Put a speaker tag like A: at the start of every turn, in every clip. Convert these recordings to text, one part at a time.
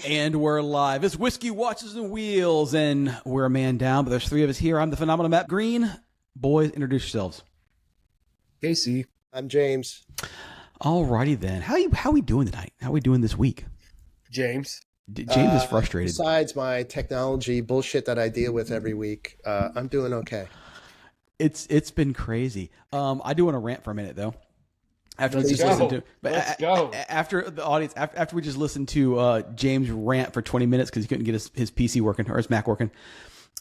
A: And we're live. It's Whiskey, Watches, and Wheels, and we're a man down, but there's three of us here. I'm the phenomenal Matt Green. Boys, introduce yourselves.
B: Casey.
C: I'm James.
A: Alrighty then. How we doing tonight? How we doing this week?
B: James.
A: James is frustrated.
C: Besides my technology bullshit that I deal with every week, I'm doing okay.
A: It's been crazy. I do want to rant for a minute though. After we just listened to, after the audience, after we just listened to James rant for 20 minutes because he couldn't get his PC working or his Mac working.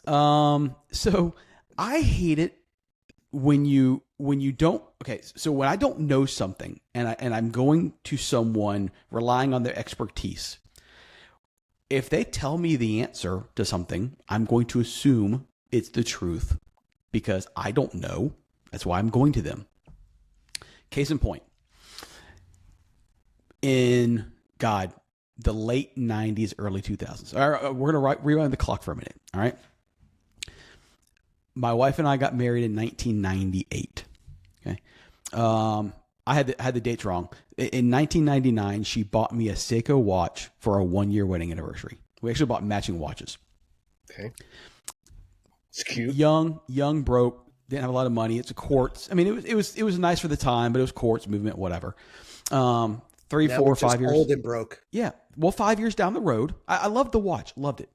A: So I hate it when you don't. Okay, so when I don't know something and I'm going to someone relying on their expertise, if they tell me the answer to something, I'm going to assume it's the truth because I don't know. That's why I'm going to them. Case in point, in the late 90s, early 2000s. All right, we're going to rewind the clock for a minute. All right. My wife and I got married in 1998. Okay. I had the dates wrong. In 1999, she bought me a Seiko watch for a 1-year wedding anniversary. We actually bought matching watches. Okay.
B: It's cute.
A: Young, broke. Didn't have a lot of money. It's a quartz. I mean, it was nice for the time, but it was quartz movement, whatever. 3, 4, 5 years.
C: Old and broke.
A: Yeah. Well, 5 years down the road, I loved the watch. Loved it.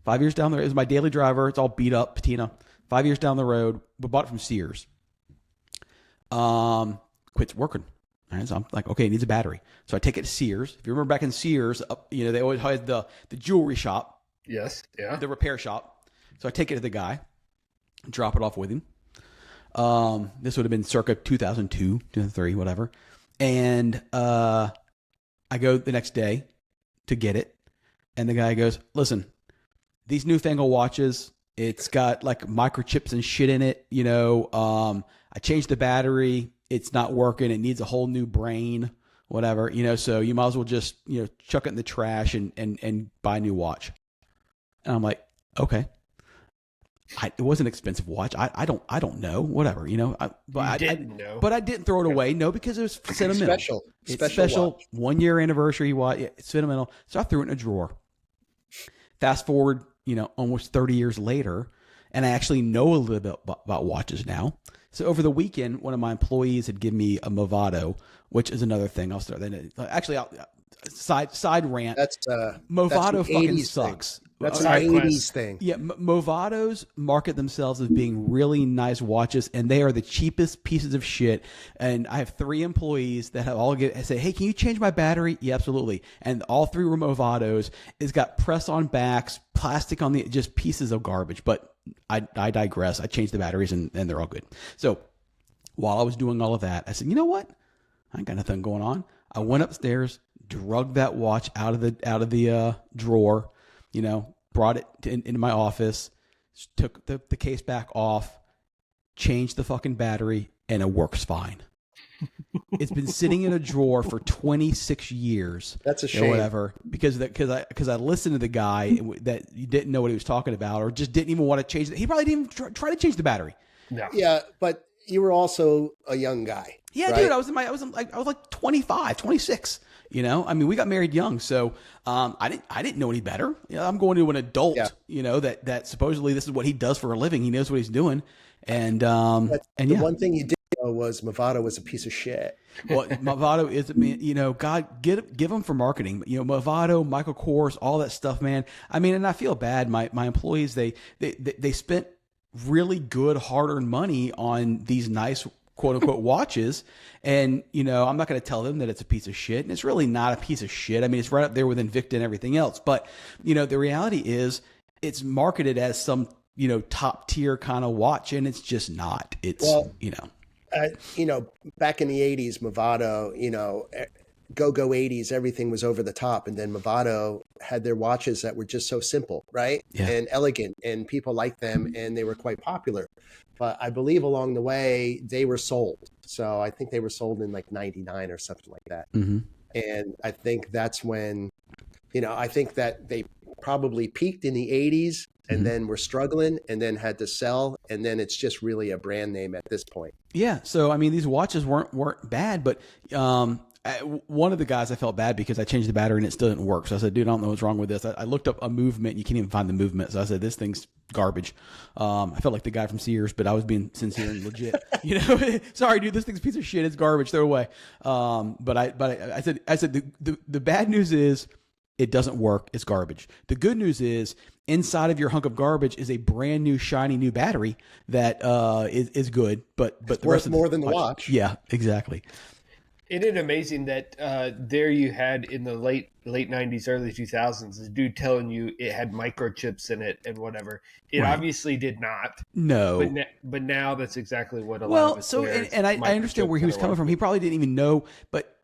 A: 5 years down the road, it was my daily driver. It's all beat up, patina. 5 years down the road, we bought it from Sears. Quits working. All right, so I'm like, okay, it needs a battery. So I take it to Sears. If you remember back in Sears, they always had the jewelry shop.
B: Yes. Yeah.
A: The repair shop. So I take it to the guy, drop it off with him. This would have been circa 2002, 2003, whatever. And I go the next day to get it. And the guy goes, listen, these newfangled watches, it's got like microchips and shit in it. I changed the battery. It's not working. It needs a whole new brain, whatever, so you might as well just, chuck it in the trash and buy a new watch. And I'm like, okay. It was an expensive watch. I don't know. Whatever, but I didn't know. But I didn't throw it away. No, because it was sentimental. Special 1-year anniversary watch. Yeah, it's sentimental. So I threw it in a drawer. Fast forward, almost 30 years later, and I actually know a little bit about watches now. So over the weekend, one of my employees had given me a Movado, which is another thing. I'll start then. Actually, side rant. Movado fucking sucks.
C: That's an 80s thing.
A: Yeah, Movados market themselves as being really nice watches, and they are the cheapest pieces of shit. And I have 3 employees that have all say, hey, can you change my battery? Yeah, absolutely. And all 3 were Movados. It's got press on backs, plastic on just pieces of garbage. But I digress. I changed the batteries, and they're all good. So while I was doing all of that, I said, you know what? I ain't got nothing going on. I went upstairs, drugged that watch out of the drawer. Brought it into my office, took the case back off, changed the fucking battery, and it works fine. It's been sitting in a drawer for 26 years.
C: That's a shame.
A: Or whatever, because I listened to the guy that you didn't know what he was talking about, or just didn't even want to change it. He probably didn't even try to change the battery.
B: No.
C: Yeah, but you were also a young guy.
A: Yeah, right? Dude, I was like 25, 26. We got married young, so I didn't know any better. I'm going to an adult, that supposedly this is what he does for a living. He knows what he's doing, and the
C: one thing you did know was Movado was a piece of shit.
A: Well, Movado is, God, give them for marketing. Movado, Michael Kors, all that stuff, man. And I feel bad. My employees, they spent really good hard-earned money on these nice quote unquote watches. And, I'm not going to tell them that it's a piece of shit, and it's really not a piece of shit. It's right up there with Invicta and everything else. But, the reality is it's marketed as some, top tier kind of watch, and it's just not. It's,
C: back in the 80s, Movado, go 80s, everything was over the top. And then Movado had their watches that were just so simple, right? Yeah. And elegant, and people liked them, and they were quite popular. But I believe along the way, they were sold. So I think they were sold in like 99 or something like that. Mm-hmm. And I think that's when, I think that they probably peaked in the 80s and then were struggling and then had to sell. And then it's just really a brand name at this point.
A: Yeah. So, these watches weren't bad, but one of the guys, I felt bad because I changed the battery and it still didn't work. So I said, dude, I don't know what's wrong with this. I looked up a movement and you can't even find the movement. So I said, this thing's garbage. I felt like the guy from Sears, but I was being sincere and legit. Sorry, dude, this thing's a piece of shit. It's garbage. Throw it away. But I said the bad news is it doesn't work. It's garbage. The good news is inside of your hunk of garbage is a brand new, shiny new battery that is good. But the
C: worth
A: rest of
C: more than the watch.
A: Yeah, exactly.
B: Isn't it amazing that there you had in the late 90s, early 2000s, the dude telling you it had microchips in it and whatever. It obviously did not.
A: No.
B: But now that's exactly what a lot of us wear.
A: And I understand where he was coming from. He probably didn't even know, but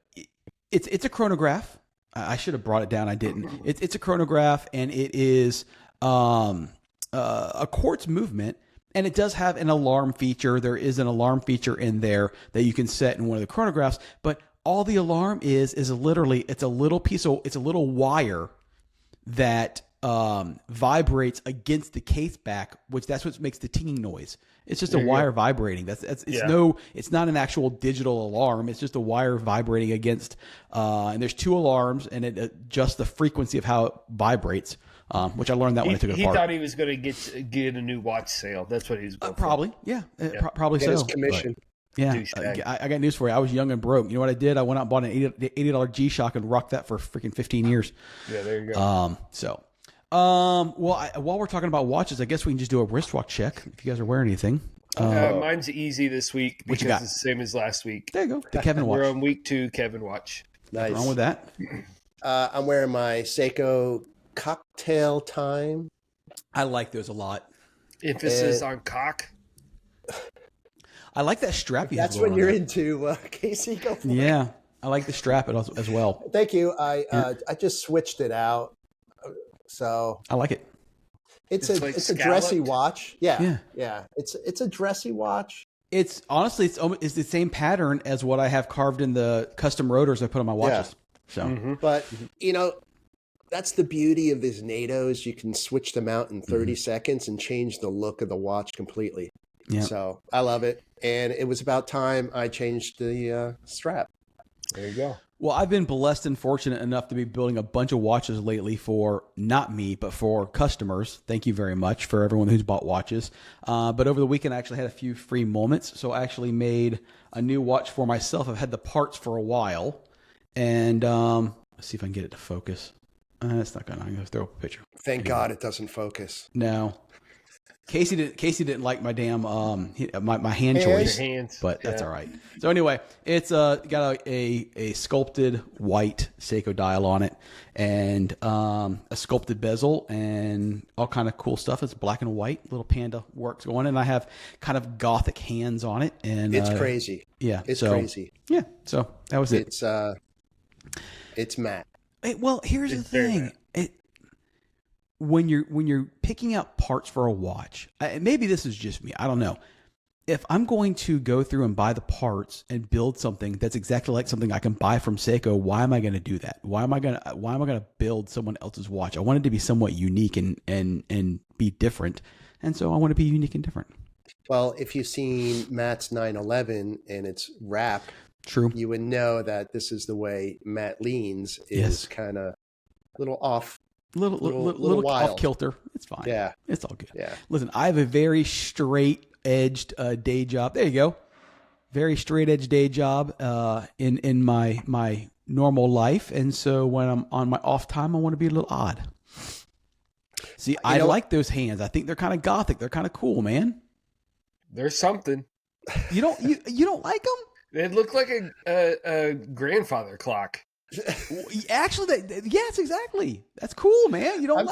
A: it's a chronograph. I should have brought it down. I didn't. It's a chronograph, and it is a quartz movement. And it does have an alarm feature. There is an alarm feature in there that you can set in one of the chronographs. But all the alarm is literally it's a little wire that vibrates against the case back, that's what makes the tinging noise. It's just a wire vibrating. It's not an actual digital alarm. It's just a wire vibrating against. And there's two alarms, and it adjusts the frequency of how it vibrates. Which I learned that when I took it apart.
B: He thought he was going to get a new watch sale. That's what he was going
A: probably,
B: for.
A: Yeah. Probably
C: Get
A: so.
C: his commission.
A: Yeah, I got news for you. I was young and broke. You know what I did? I went out and bought an $80 G-Shock and rocked that for freaking 15 years.
B: Yeah, there you go.
A: While we're talking about watches, I guess we can just do a wristwatch check if you guys are wearing anything.
B: Mine's easy this week
A: what
B: because
A: you got?
B: it's the same as last week.
A: There you go. The Kevin watch.
B: We're on week 2, Kevin watch.
C: Nice.
A: What's wrong with that?
C: I'm wearing my Seiko Cocktail Time.
A: I like those a lot.
B: Emphasis on cock.
A: I like that strap you have.
C: That's when you're into Casey. Go for it.
A: Yeah, I like the strap as well.
C: Thank you. I just switched it out, so
A: I like it.
C: It's
B: like
C: a dressy
B: scalloped?
C: watch. Yeah. It's a dressy watch.
A: It's honestly it's the same pattern as what I have carved in the custom rotors I put on my watches. So,
C: but that's the beauty of these NATOs. You can switch them out in 30 seconds and change the look of the watch completely.
A: Yeah.
C: So I love it. And it was about time I changed the strap.
B: There you go.
A: Well, I've been blessed and fortunate enough to be building a bunch of watches lately for not me, but for customers. Thank you very much for everyone who's bought watches. But over the weekend, I actually had a few free moments. So I actually made a new watch for myself. I've had the parts for a while. And let's see if I can get it to focus. It's not going to. I'm going to throw up a picture.
C: Thank God it doesn't focus.
A: No. Casey didn't like my damn my hand choice,
B: hands.
A: But that's all right. So anyway, it's got a sculpted white Seiko dial on it, and a sculpted bezel, and all kind of cool stuff. It's black and white, little panda works going, and I have kind of gothic hands on it, and
C: it's crazy.
A: Yeah,
C: it's crazy.
A: Yeah, so that was it.
C: It's matte.
A: Well, here's the thing. When you're picking out parts for a watch, maybe this is just me, I don't know. If I'm going to go through and buy the parts and build something that's exactly like something I can buy from Seiko, why am I going to do that? Why am I going to build someone else's watch? I want it to be somewhat unique and be different, and so I want to be unique and different.
C: Well, if you've seen Matt's 911 and its wrap,
A: true,
C: you would know that this is the way Matt leans. Is kind of a little off. Little
A: off kilter. It's fine.
C: Yeah.
A: It's all good.
C: Yeah.
A: Listen, I have a very straight edged day job. There you go. Very straight edge day job in my normal life. And so when I'm on my off time, I want to be a little odd. See, I like those hands. I think they're kind of gothic. They're kind of cool, man.
B: There's something.
A: You don't like them?
B: They look like a grandfather clock.
A: Actually, yes, exactly. That's cool, man. You don't I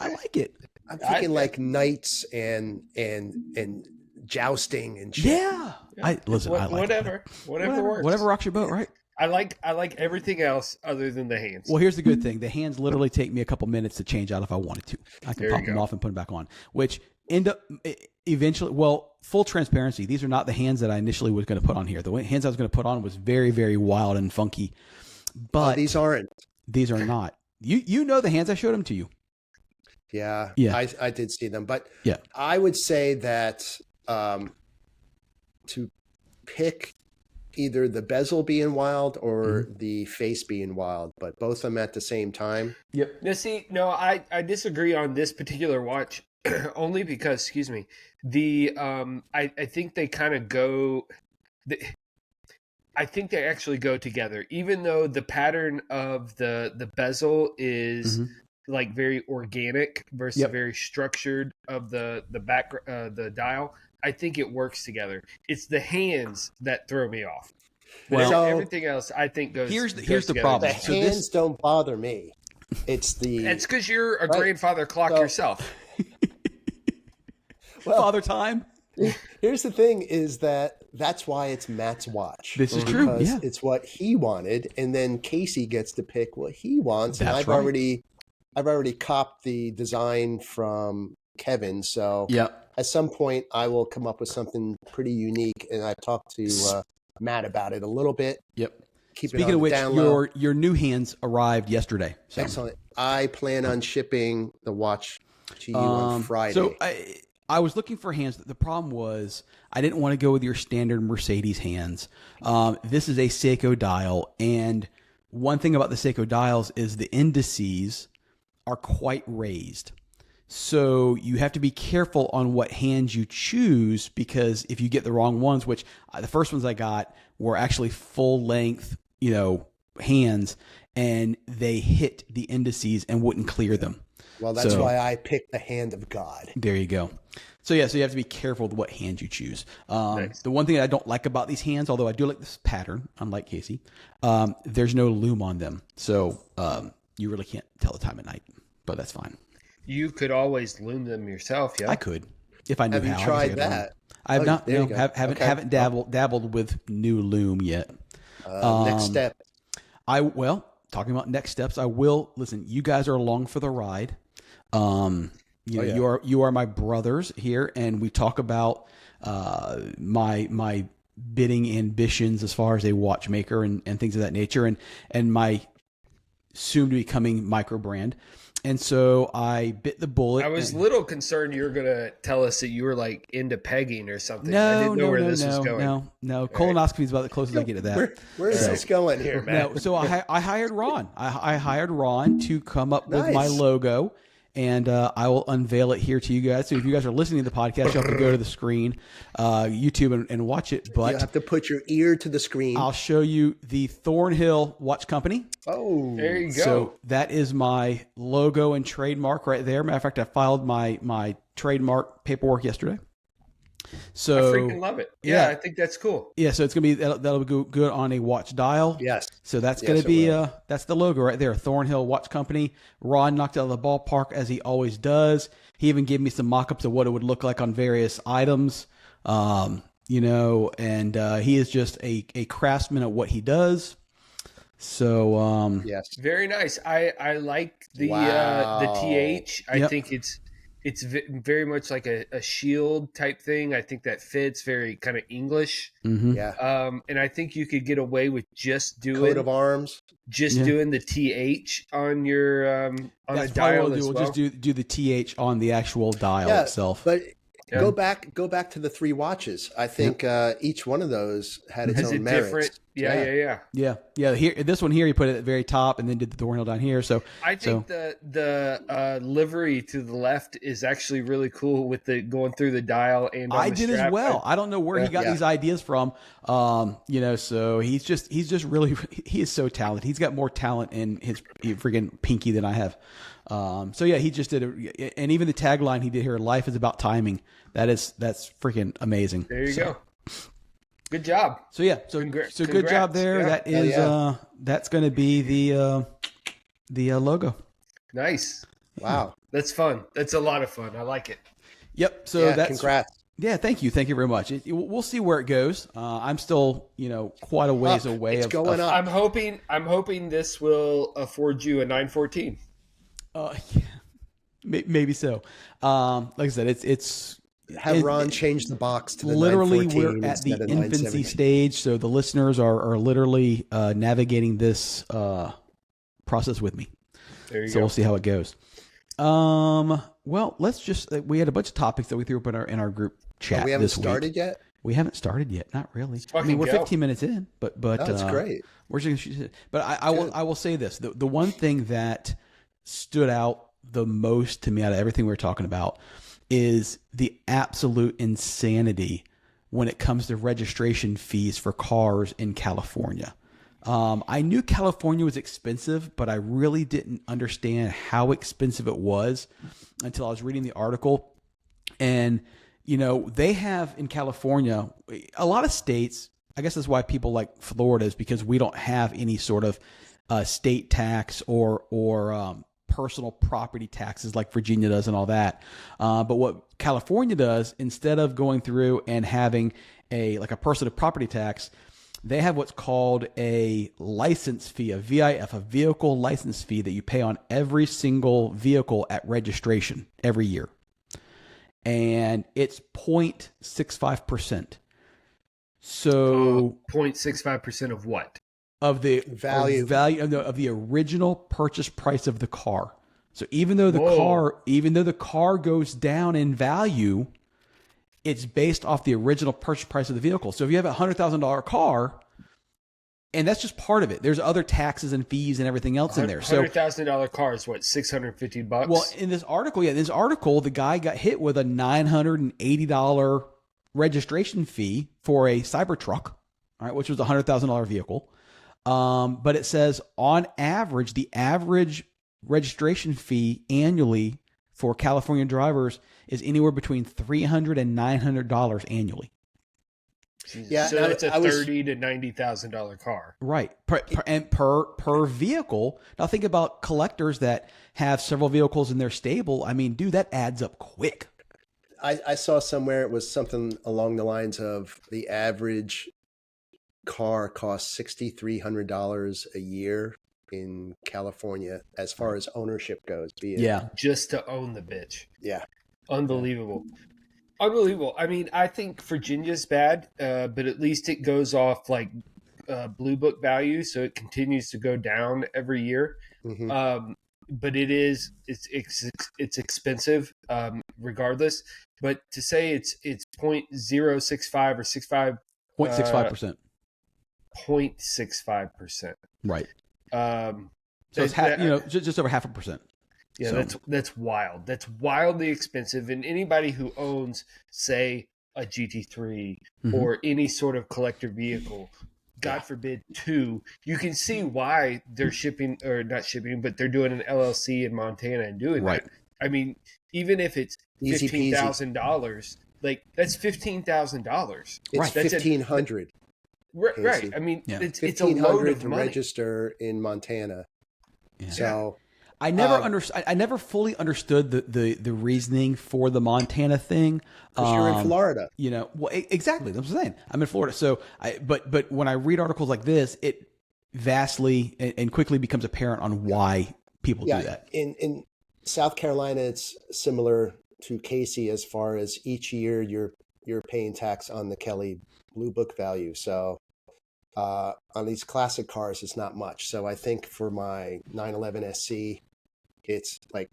A: like it.
C: I'm thinking like knights and jousting and shit.
A: Yeah. I like
B: whatever works.
A: Whatever rocks your boat, right?
B: I like everything else other than the hands.
A: Well, here's the good thing. The hands literally take me a couple minutes to change out if I wanted to. I can pop them off and put them back on, which end up eventually, well, full transparency, these are not the hands that I initially was going to put on here. The hands I was going to put on was very, very wild and funky. But
C: these aren't.
A: These are not. You know the hands, I showed them to you.
C: Yeah. I did see them. But I would say that to pick, either the bezel being wild or the face being wild, but both of them at the same time.
A: Yep.
B: Now, see, no, I disagree on this particular watch only because, excuse me, I think they kind of go. I think they actually go together, even though the pattern of the bezel is like very organic versus very structured of the back the dial. I think it works togetger. It's the hands that throw me off. Well, everything else I think goes.
A: Here's the
B: together.
A: problem.
C: The hands don't bother me. It's the.
B: It's because you're a grandfather clock yourself.
C: Well,
A: Father time.
C: Here's the thing: is that's why it's Matt's watch.
A: This is true.
C: Because
A: Yeah,
C: it's what he wanted, and then Casey gets to pick what he wants.
A: That's
C: and I've
A: right.
C: already copped the design from Kevin. So at some point, I will come up with something pretty unique. And I've talked to Matt about it a little bit.
A: Yep.
C: Keep
A: Speaking
C: it on
A: of which,
C: the down low.
A: your new hands arrived yesterday. So.
C: Excellent. I plan on shipping the watch to you on Friday.
A: So I was looking for hands. The problem was I didn't want to go with your standard Mercedes hands. This is a Seiko dial, and one thing about the Seiko dials is the indices are quite raised. So you have to be careful on what hands you choose, because if you get the wrong ones, which the first ones I got were actually full length, hands, and they hit the indices and wouldn't clear them.
C: Well, that's why I picked the hand of God.
A: There you go. So you have to be careful with what hand you choose.
B: Nice.
A: The one thing I don't like about these hands, although I do like this pattern, unlike Casey, there's no loom on them. So you really can't tell the time at night, but that's fine.
B: You could always loom them yourself, yeah.
A: I could if I knew
C: Have
A: how.
C: you tried that?
A: I've not.
C: there you go.
A: Haven't dabbled with new loom yet.
C: Next step.
A: Talking about next steps, I will listen. You guys are along for the ride. You are my brothers here, and we talk about my bidding ambitions as far as a watchmaker and things of that nature, and my soon to be coming micro brand. And so I bit the bullet.
B: I was a little concerned you were going to tell us that you were like into pegging or something.
A: No,
B: I didn't know where this was going.
A: No. Colonoscopy is about the closest I get to that.
C: Where is this going here, Matt?
A: No, so I hired Ron. I hired Ron to come up with my logo, and I will unveil it here to you guys. So if you guys are listening to the podcast, you have to go to the screen, YouTube, and watch it. But
C: you have to put your ear to the screen.
A: I'll show you the Thornhill Watch Company.
C: Oh,
B: there you go.
A: So that is my logo and trademark right there. Matter of fact, I filed my trademark paperwork yesterday. So
B: I freaking love it. Yeah, I think that's cool.
A: Yeah, so it's gonna be that'll be good on a watch dial.
C: Yes.
A: So that's gonna be that's the logo right there, Thornhill Watch Company. Ron knocked out of the ballpark as he always does. He even gave me some mock-ups of what it would look like on various items. And he is just a craftsman at what he does. So
C: yes,
B: very nice. I like the TH. I think it's very much like a shield type thing. I think that fits very kind of English.
A: Mm-hmm.
C: Yeah.
B: And I think you could get away with just doing
C: coat of arms,
B: doing the TH on your on
A: that's
B: a dial as
A: we'll
B: well.
A: just do the TH on the actual dial itself.
C: But go back to the three watches. I think each one of those had its own merits.
B: Yeah.
A: Here, this one here, you put it at the very top, and then did the Thornhill down here. So
B: I think the livery to the left is actually really cool with the going through the dial and on
A: I
B: the
A: did
B: strap.
A: as well. I don't know where he got these ideas from. So he's just really he is so talented. He's got more talent in his freaking pinky than I have. He just did it, and even the tagline he did here, "Life is about timing." That's freaking amazing.
B: There you go. Good job.
A: So good job there.
B: Yeah.
A: That is that's going to be the logo.
B: Nice.
C: Wow,
B: that's fun. That's a lot of fun. I like it.
A: Yep. So that's
C: congrats.
A: Yeah, thank you very much. We'll see where it goes. I'm still, quite a ways away.
C: It's going up.
B: I'm hoping this will afford you a 914.
A: Maybe so. Like I said, it's
C: have Ron change the box to the
A: literally
C: 914
A: we're at the
C: instead of
A: infancy
C: 970.
A: stage, so the listeners are literally navigating this process with me.
B: There you
A: so
B: go.
A: We'll see how it goes. Well, let's just we had a bunch of topics that we threw up in our group chat.
C: We haven't
A: this
C: started
A: week.
C: yet.
A: We haven't started yet. Not really.
B: Let's
A: I mean,
B: fucking
A: we're
B: go.
A: 15 minutes in, but
C: That's great.
A: we're just. But I will say this: the one thing that stood out the most to me out of everything we were talking about is the absolute insanity when it comes to registration fees for cars in California. I knew California was expensive, but I really didn't understand how expensive it was until I was reading the article. And, you know, they have in California, a lot of states, I guess that's why people like Florida, is because we don't have any sort of state tax or personal property taxes like Virginia does and all that. But what California does, instead of going through and having a personal property tax, they have what's called a license fee, a VIF, a vehicle license fee that you pay on every single vehicle at registration every year. And it's 0.65%. So
B: 0.65% of what?
A: Of the
C: Value
A: of the original purchase price of the car. So even though the car goes down in value, it's based off the original purchase price of the vehicle. So if you have a $100,000 car, and that's just part of it, there's other taxes and fees and everything else in there. So
B: $100,000 car is what, $650?
A: Well, in this article, the guy got hit with a $980 registration fee for a Cybertruck, all right, which was a $100,000 vehicle. But it says on average, the average registration fee annually for California drivers is anywhere between $300 and $900 annually.
B: Jesus.
C: Yeah,
B: so it's a $30,000 to $90,000 car,
A: right? Per vehicle. Now think about collectors that have several vehicles in their stable. I mean, dude, that adds up quick.
C: I saw somewhere it was something along the lines of the average car costs $6,300 a year in California as far as ownership goes.
B: just to own the bitch.
C: Yeah.
B: Unbelievable. Unbelievable. I mean, I think Virginia's bad, but at least it goes off like Blue Book value, so it continues to go down every year.
C: Mm-hmm.
B: But it's expensive regardless. But to say it's 0.065 or 65
A: 0.65%.
B: 0.65%.
A: Right.
B: So
A: it's just over 0.5%.
B: Yeah,
A: so.
B: that's wild. That's wildly expensive. And anybody who owns, say, a GT3 or any sort of collector vehicle, God forbid, two, you can see why they're not shipping, but they're doing an LLC in Montana and doing that. I mean, even if it's $15,000, like that's $15,000.
C: It's $1,500.
B: Right. I mean, it's a load
C: $1,500
B: of
C: to
B: money.
C: Register in Montana. Yeah. So
A: I never fully understood the reasoning for the Montana thing.
C: Because you're in Florida.
A: You know, well, exactly. That's what I'm saying. I'm in Florida. So but when I read articles like this, it vastly and quickly becomes apparent on why people do that.
C: In South Carolina, it's similar to Casey as far as each year you're paying tax on the Kelly Blue Book value. So on these classic cars, it's not much. So I think for my 911 SC, it's like,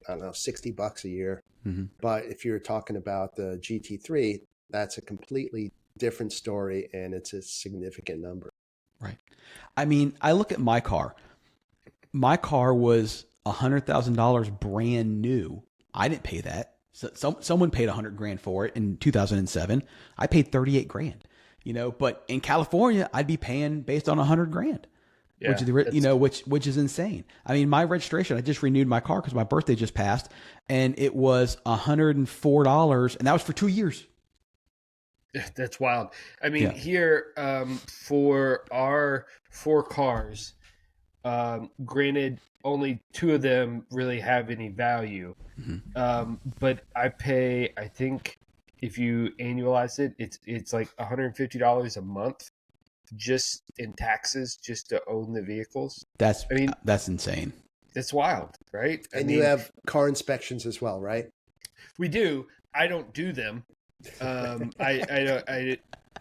C: I don't know, $60 a year.
A: Mm-hmm.
C: But if you're talking about the GT3, that's a completely different story, and it's a significant number.
A: Right. I mean, I look at my car. My car was $100,000 brand new. I didn't pay that. So someone paid $100,000 for it in 2007. I paid $38,000. You know, but in California, I'd be paying based on $100,000, which is insane. I mean, my registration, I just renewed my car because my birthday just passed, and it was $104, and that was for 2 years.
B: That's wild. I mean, here for our 4 cars, granted, only 2 of them really have any value, but I pay, I think, if you annualize it, it's like $150 a month just in taxes just to own the vehicles.
A: That's insane.
B: That's wild, right?
C: And you have car inspections as well, right?
B: We do. I don't do them.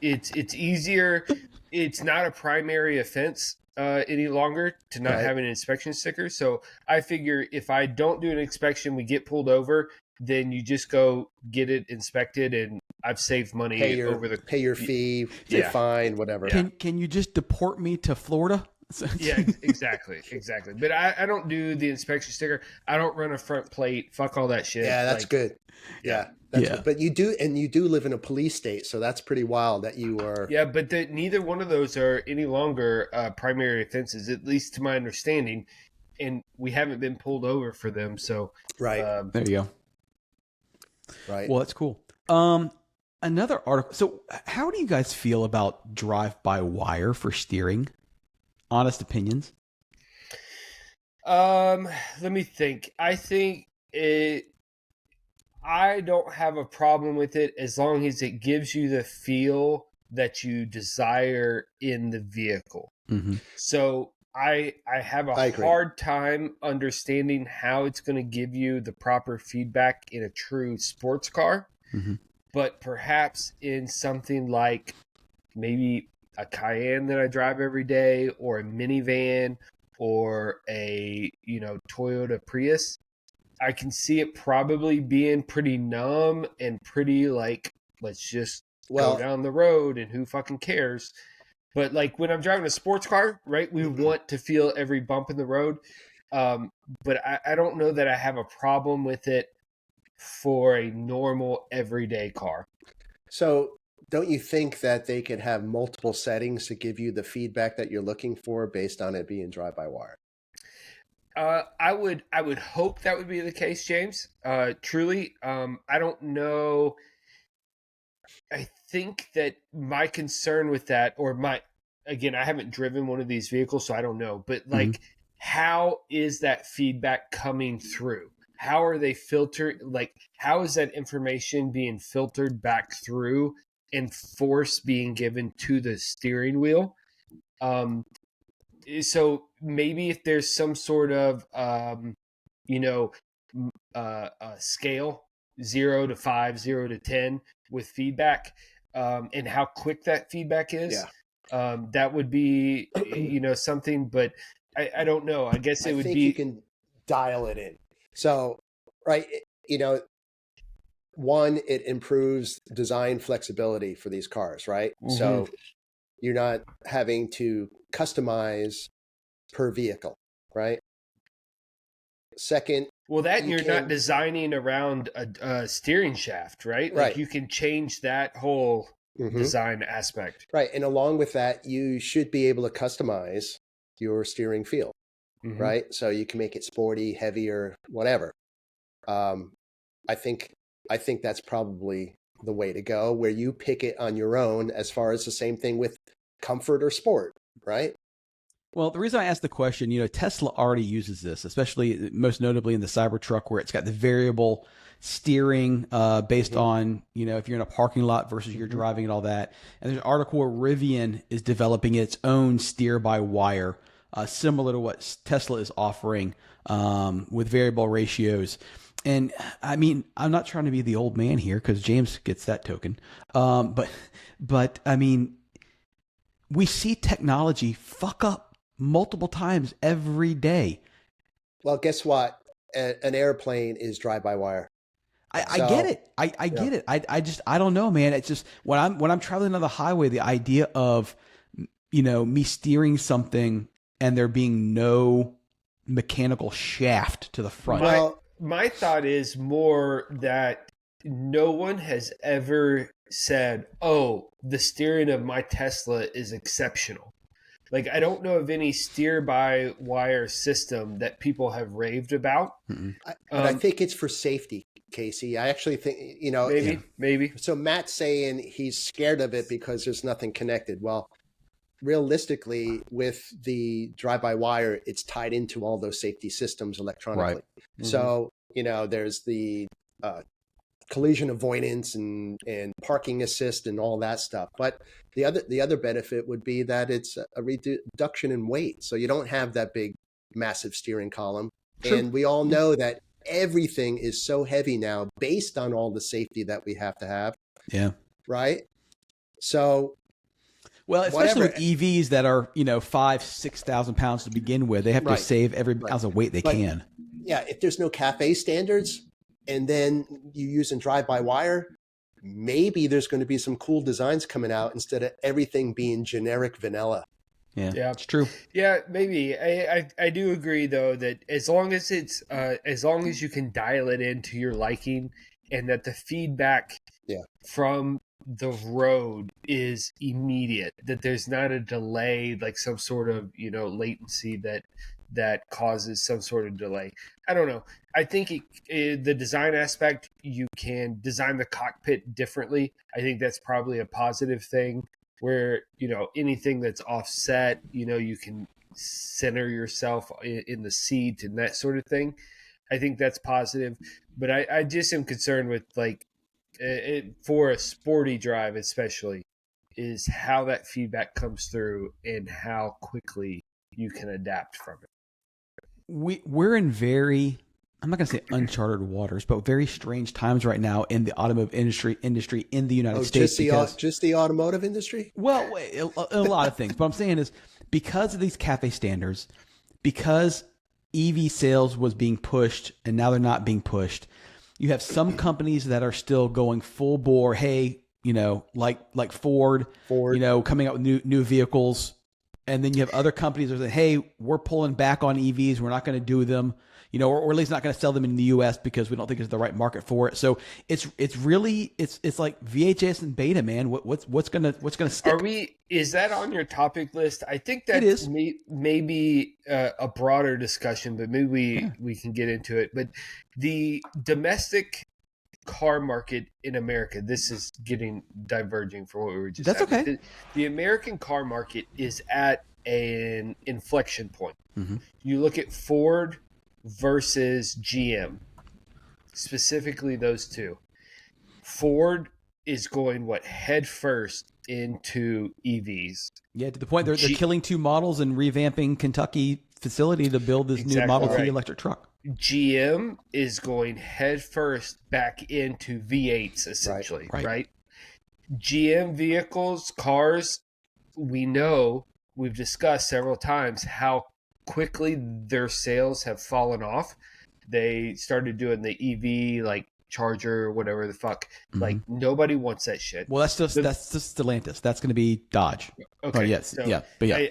B: It's easier. It's not a primary offense any longer to not have an inspection sticker. So I figure if I don't do an inspection, we get pulled over, then you just go get it inspected and I've saved money
C: pay your fee, your fine, whatever.
A: Can you just deport me to Florida?
B: Yeah, exactly. But I don't do the inspection sticker. I don't run a front plate. Fuck all that shit.
C: Yeah, that's good. Yeah. Good. But you do live in a police state, so that's pretty wild that you are.
B: Yeah, but neither one of those are any longer primary offenses, at least to my understanding, and we haven't been pulled over for them. So
C: right
A: there you go.
C: Right.
A: Well, that's cool. Another article. So, how do you guys feel about drive-by-wire for steering? Honest opinions.
B: Let me think. I think I don't have a problem with it as long as it gives you the feel that you desire in the vehicle.
A: Mm-hmm.
B: So I have a hard time understanding how it's going to give you the proper feedback in a true sports car.
A: Mm-hmm.
B: But perhaps in something like maybe a Cayenne that I drive every day, or a minivan, or a Toyota Prius, I can see it probably being pretty numb and pretty like, let's just go down the road and who fucking cares. But like when I'm driving a sports car, right, we want to feel every bump in the road. But I don't know that I have a problem with it for a normal everyday car.
C: So don't you think that they could have multiple settings to give you the feedback that you're looking for based on it being drive-by-wire?
B: I would hope that would be the case, James. Truly, I don't know. I think that my concern with that, again, I haven't driven one of these vehicles, so I don't know. But like, how is that feedback coming through? How are they filtered? Like, how is that information being filtered back through and force being given to the steering wheel? So maybe if there's some sort of, scale 0 to 5, 0 to 10 with feedback, and how quick that feedback is, that would be, something, but I don't know. I guess it would be.
C: You can dial it in. So, right. One, it improves design flexibility for these cars, right? Mm-hmm. So you're not having to customize per vehicle, right? Second,
B: well, that you're not designing around a steering shaft, right? Like you can change that whole design aspect.
C: Right. And along with that, you should be able to customize your steering feel, right? So you can make it sporty, heavier, whatever. I think that's probably the way to go, where you pick it on your own, as far as the same thing with comfort or sport, right?
A: Well, the reason I asked the question, Tesla already uses this, especially most notably in the Cybertruck, where it's got the variable steering based on, if you're in a parking lot versus you're driving and all that. And there's an article where Rivian is developing its own steer-by-wire, similar to what Tesla is offering with variable ratios. And I mean, I'm not trying to be the old man here because James gets that token. But I mean, we see technology fuck up multiple times every day.
C: Well, guess what? An airplane is drive-by-wire.
A: I get it. I get it. I don't know, man. It's just when I'm traveling on the highway, the idea of, me steering something and there being no mechanical shaft to the front.
C: Well,
B: my thought is more that no one has ever said, "Oh, the steering of my Tesla is exceptional." Like, I don't know of any steer-by-wire system that people have raved about.
C: But I think it's for safety, Casey. I actually think,
B: maybe.
C: So Matt's saying he's scared of it because there's nothing connected. Well, realistically, with the drive-by-wire, it's tied into all those safety systems electronically. Right. Mm-hmm. So, there's the collision avoidance and parking assist and all that stuff. But the other benefit would be that it's a reduction in weight. So you don't have that big, massive steering column. True. And we all know that everything is so heavy now based on all the safety that we have to have.
A: Yeah.
C: Right. So.
A: Well, especially with EVs that are, 5,000-6,000 pounds to begin with, they have to save every ounce of weight they can.
C: Yeah. If there's no CAFE standards and then you use drive-by-wire, maybe there's going to be some cool designs coming out instead of everything being generic vanilla.
A: Yeah, it's true.
B: Yeah, maybe. I do agree though that as long as it's as long as you can dial it into your liking, and that the feedback from the road is immediate, that there's not a delay, like some sort of latency that causes some sort of delay. I don't know. I think the design aspect, you can design the cockpit differently. I think that's probably a positive thing, where anything that's offset, you can center yourself in the seat and that sort of thing. I think that's positive, but I just am concerned with, like, for a sporty drive especially, is how that feedback comes through and how quickly you can adapt from it.
A: We're in very, I'm not going to say uncharted waters, but very strange times right now in the automotive industry in the United States.
C: Just the automotive industry?
A: Well, a lot of things. What I'm saying is, because of these CAFE standards, because EV sales was being pushed and now they're not being pushed, you have some companies that are still going full bore. Hey, like Ford, coming out with new vehicles. And then you have other companies that say, hey, we're pulling back on EVs. We're not going to do them, or at least not going to sell them in the US because we don't think it's the right market for it. So it's really like VHS and beta, man. What's going to stick?
B: Is that on your topic list? I think that
A: is
B: maybe a broader discussion, but maybe we can get into it. But the domestic car market in America, this is getting diverging from what we were just
A: That's
B: having.
A: okay.
B: The American car market is at an inflection point.
A: Mm-hmm.
B: You look at Ford versus GM, specifically those two. Ford is going head first into EVs.
A: Yeah, to the point they're killing two models and revamping Kentucky facility to build this new Model T electric truck.
B: GM is going head first back into V8s, essentially, right? GM vehicles, cars, we've discussed several times how quickly their sales have fallen off. They started doing the EV, like Charger or whatever the fuck. Mm-hmm. Like, nobody wants that shit.
A: Well, that's just Stellantis. That's going to be Dodge.
B: Okay.
A: Oh, yes. So yeah. But yeah.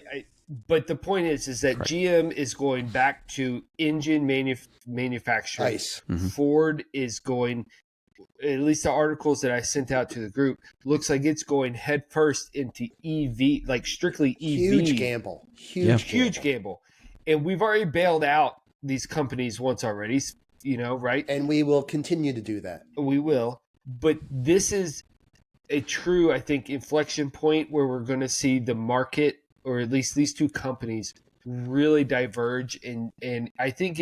B: But the point is that GM is going back to engine manufacturing.
C: Nice.
A: Mm-hmm.
B: Ford is going, at least the articles that I sent out to the group, looks like it's going headfirst into EV, like strictly EV.
C: Huge gamble.
B: Huge gamble. And we've already bailed out these companies once already, right?
C: And we will continue to do that.
B: We will. But this is a true, I think, inflection point where we're going to see the market, or at least these two companies, really diverge. And I think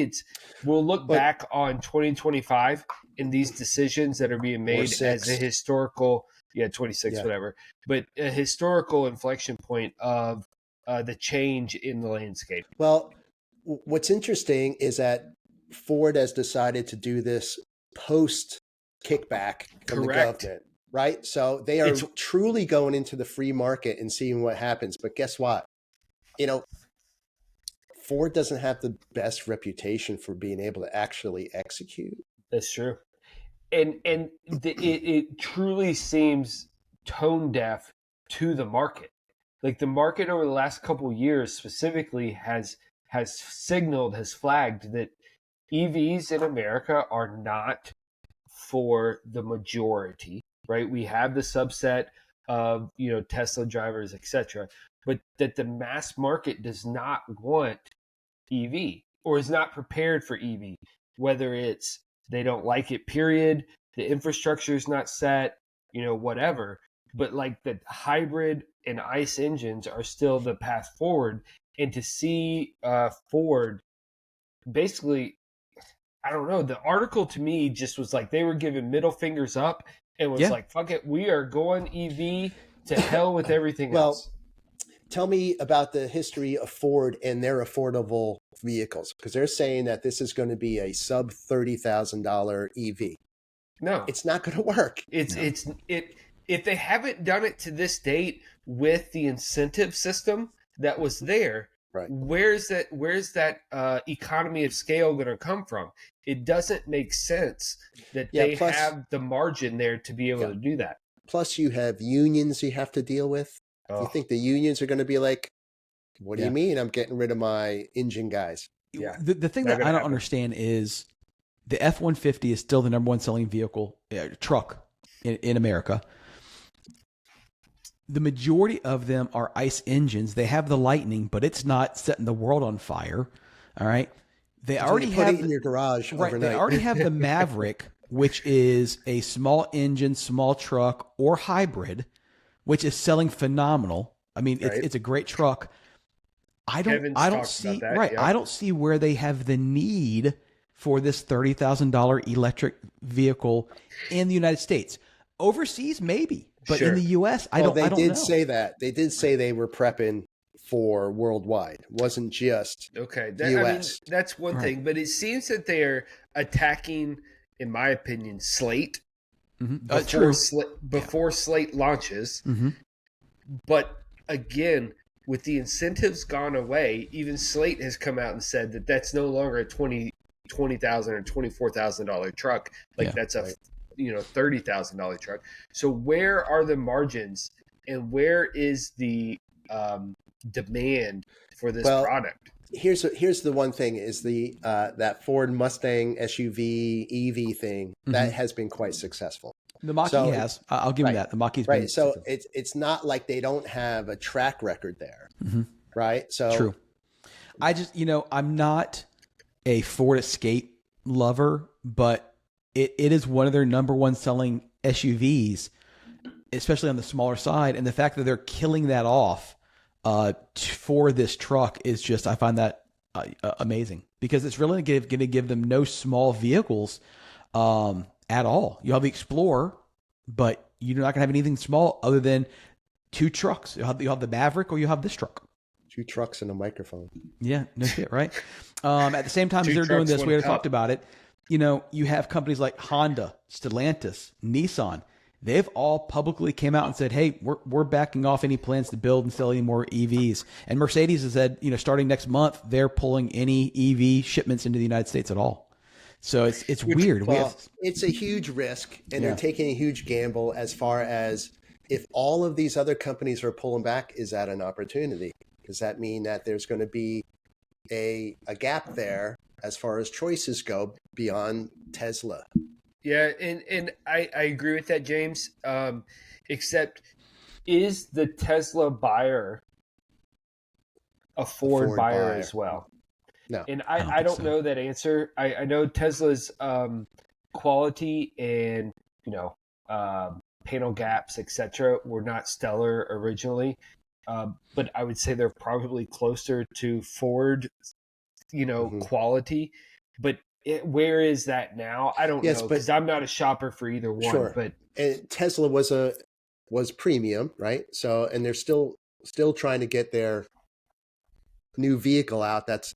B: we'll look back on 2025 and these decisions that are being made as a historical, 26, whatever, but a historical inflection point of the change in the landscape.
C: Well, what's interesting is that Ford has decided to do this post kickback from the government. Right? So they are truly going into the free market and seeing what happens. But guess what? Ford doesn't have the best reputation for being able to actually execute.
B: That's true. And it truly seems tone deaf to the market. Like, the market over the last couple of years specifically has flagged that EVs in America are not for the majority. Right, we have the subset of Tesla drivers, etc., but that the mass market does not want EV or is not prepared for EV. Whether it's they don't like it, period, the infrastructure is not set, whatever. But like, the hybrid and ICE engines are still the path forward, and to see Ford basically, I don't know. The article to me just was like they were giving middle fingers up. It was like, fuck it, we are going EV, to hell with everything else.
C: Tell me about the history of Ford and their affordable vehicles, because they're saying that this is going to be a sub $30,000 EV.
B: No,
C: it's not going to work.
B: If they haven't done it to this date with the incentive system that was there,
C: Right.
B: Where's that economy of scale going to come from? It doesn't make sense that
C: Yeah.
B: they
C: Plus,
B: have the margin there to be able
C: yeah.
B: to do that.
C: Plus, you have unions you have to deal with.
B: Oh,
C: You think the unions are going to be like, what do
A: Yeah.
C: you mean I'm getting rid of my engine guys?
B: yeah.
A: The thing
B: Not
A: that I
B: gonna
A: don't
B: happen.
A: understand is the F-150 is still the number one selling vehicle truck in America. The majority of them are ICE engines. They have the Lightning, but it's not setting the world on fire. All right. They
C: Until
A: already
C: you put
A: have
C: it in your garage
A: right.
C: overnight.
A: They already have the Maverick, which is a small engine, small truck, or hybrid, which is selling phenomenal. I mean,
B: Right.
A: it's a great truck. I
B: Kevin's
A: don't
B: talked
A: see
B: about that,
A: right.
B: yeah.
A: I don't see where they have the need for this $30,000 electric vehicle in the United States. Overseas, maybe, but
B: Sure.
A: in the U.S., I
C: Well,
A: don't. I don't
C: they
A: know.
C: did say that. They did say they were prepping for worldwide. It wasn't just
B: Okay,
C: US.
B: that's one
A: Right.
B: thing, but it seems that they are attacking, in my opinion, Slate
A: True.
B: before Slate launches.
A: Mm-hmm.
B: But again, with the incentives gone away, even Slate has come out and said that that's no longer a $20,000 or $24,000 truck. Like
A: Yeah.
B: that's a $30,000 truck. So where are the margins, and where is the demand for this product?
C: Here's the one thing is the that Ford Mustang SUV EV thing that has been quite successful.
A: The Mach-E has. I'll give him that. The Mach-E's been
C: right. So
A: successful.
C: it's not like they don't have a track record there, right? So
A: True. I just I'm not a Ford Escape lover, but it is one of their number one selling SUVs, especially on the smaller side, and the fact that they're killing that off for this truck is just, I find that amazing, because it's really going to give them no small vehicles at all. You have the Explorer, but you're not going to have anything small other than two trucks. You have the Maverick, or you have this truck.
C: Two trucks and a microphone.
A: Yeah, no shit, right? At the same time as they're doing
B: trucks,
A: this,
B: one
A: we already
B: cup.
A: talked about it. You have companies like Honda, Stellantis, Nissan. They've all publicly came out and said, "Hey, we're backing off any plans to build and sell any more EVs." And Mercedes has said, starting next month, they're pulling any EV shipments into the United States at all. So it's weird.
C: Well, it's a huge risk, and they're taking a huge gamble. As far as if all of these other companies are pulling back, is that an opportunity? Does that mean that there's going to be a gap there as far as choices go beyond Tesla?
B: Yeah, and I agree with that, James. Except, is the Tesla buyer a Ford buyer as well?
C: No.
B: And I don't know that answer. I know Tesla's quality and panel gaps, etc., were not stellar originally, but I would say they're probably closer to Ford, quality. But where is that now? I don't know, because I'm not a shopper for either one.
C: Sure.
B: But
C: Tesla was premium, right? So, and they're still trying to get their new vehicle out that's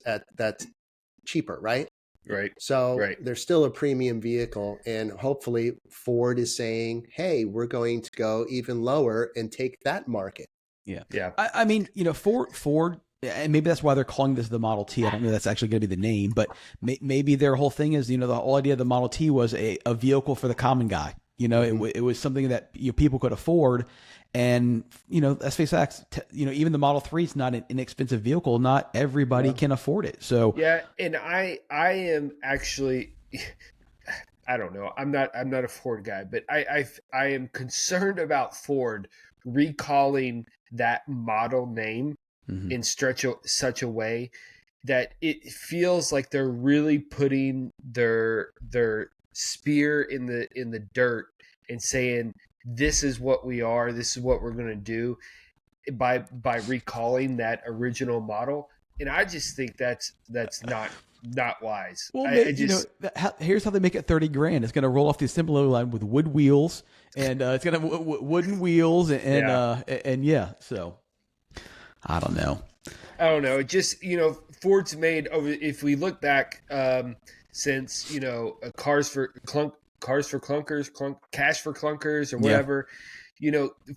C: cheaper, right?
B: Right.
C: So
B: Right.
C: they're still a premium vehicle, and hopefully Ford is saying, "Hey, we're going to go even lower and take that market."
A: Yeah.
B: Yeah.
A: I mean, Ford, and maybe that's why they're calling this the Model T. I don't know if that's actually going to be the name, but maybe their whole thing is, the whole idea of the Model T was a vehicle for the common guy. It was something that people could afford. And, let's face facts, even the Model 3 is not an inexpensive vehicle. Not everybody can afford it. So
B: yeah, and I am actually, I don't know. I'm not a Ford guy, but I am concerned about Ford recalling that model name in such a way that it feels like they're really putting their spear in the dirt and saying, this is what we are, this is what we're going to do, by recalling that original model. And I just think that's not wise.
A: Well, here's how they make it $30,000. It's going to roll off the assembly line with wood wheels, and it's going to have wooden wheels, and so I don't know.
B: It just, Ford's made over, if we look back, since, Cash for Clunkers or whatever,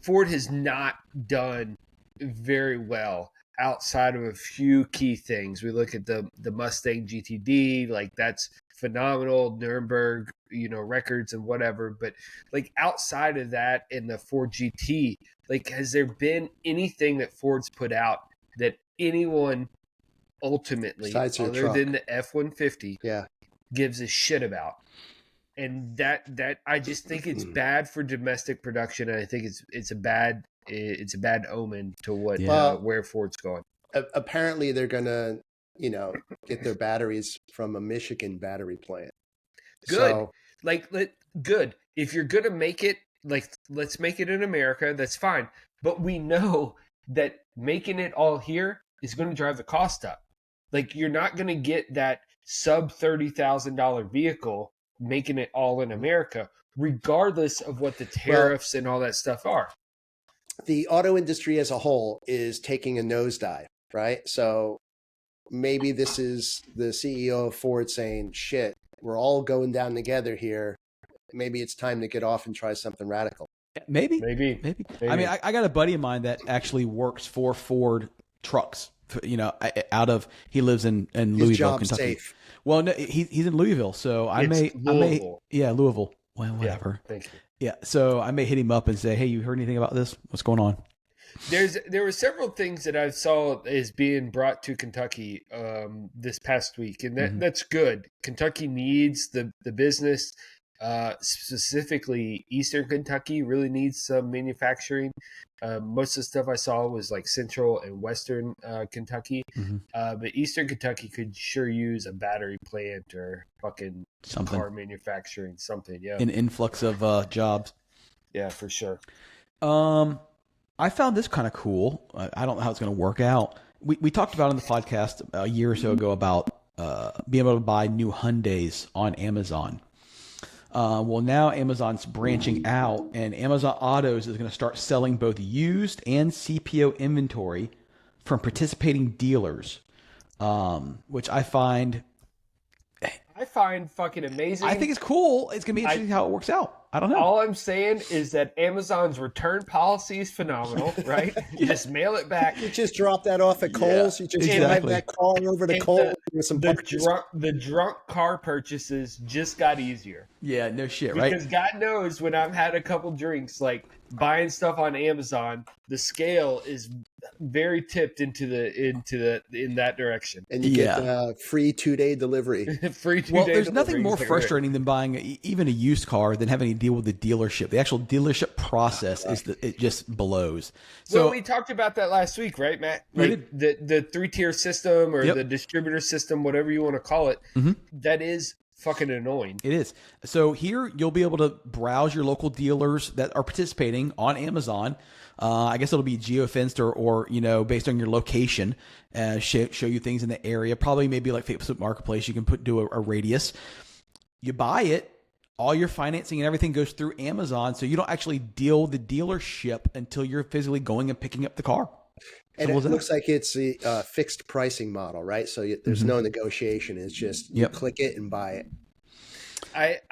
B: Ford has not done very well outside of a few key things. We look at the Mustang GTD, like that's phenomenal, Nuremberg, records and whatever. But like outside of that, in the Ford GT, like has there been anything that Ford's put out that anyone ultimately, other than the F-150, gives a shit about? And that I just think it's bad for domestic production, and I think it's a bad omen to what where Ford's going.
C: Apparently, they're gonna get their batteries from a Michigan battery plant.
B: Good, good. If you're gonna make it, like, let's make it in America. That's fine, but we know that making it all here is going to drive the cost up. Like, you're not going to get that sub $30,000 vehicle making it all in America, regardless of what the tariffs and all that stuff are.
C: The auto industry as a whole is taking a nosedive, right? So maybe this is the CEO of Ford saying, shit, we're all going down together here. Maybe it's time to get off and try something radical.
A: Maybe. I mean, I got a buddy of mine that actually works for Ford trucks, he lives in Louisville, Kentucky. Safe. Well, no, he's in Louisville, so Louisville. Louisville. Well, whatever.
B: Yeah, thank you.
A: Yeah, so I may hit him up and say, "Hey, you heard anything about this? What's going on?"
B: There were several things that I saw as being brought to Kentucky this past week, and that's good. Kentucky needs the business. Specifically, Eastern Kentucky really needs some manufacturing. Most of the stuff I saw was like Central and Western Kentucky, but Eastern Kentucky could sure use a battery plant or fucking car manufacturing, something. Yeah,
A: an influx of jobs.
B: Yeah, for sure.
A: I found this kind of cool. I don't know how it's going to work out. We talked about on the podcast a year or so ago about being able to buy new Hyundais on Amazon. Well, now Amazon's branching out, and Amazon Autos is going to start selling both used and CPO inventory from participating dealers, which I find
B: fucking amazing.
A: I think it's cool. It's going to be interesting how it works out. I don't know.
B: All I'm saying is that Amazon's return policy is phenomenal, right? You just mail it back.
C: You just drop that off at Kohl's. You just drive that car over to Kohl's with some
B: the drunk car purchases just got easier.
A: Yeah, no shit, right?
B: Because God knows when I've had a couple drinks, like buying stuff on Amazon, the scale is very tipped in that direction.
C: And you get free 2-day delivery.
B: Free 2-day delivery.
A: There's nothing more frustrating than buying even a used car than having to deal with the dealership. The actual dealership process it just blows. So
B: we talked about that last week, right, Matt? Like the 3-tier system or the distributor system, whatever you want to call it, that is fucking annoying.
A: It is. So here you'll be able to browse your local dealers that are participating on Amazon. I guess it'll be geofenced or based on your location, show you things in the area. Probably maybe like Facebook Marketplace. You can do a radius. You buy it. All your financing and everything goes through Amazon, so you don't actually deal with the dealership until you're physically going and picking up the car.
C: And it looks like it's a fixed pricing model, right? So there's no negotiation. It's just you click it and buy it.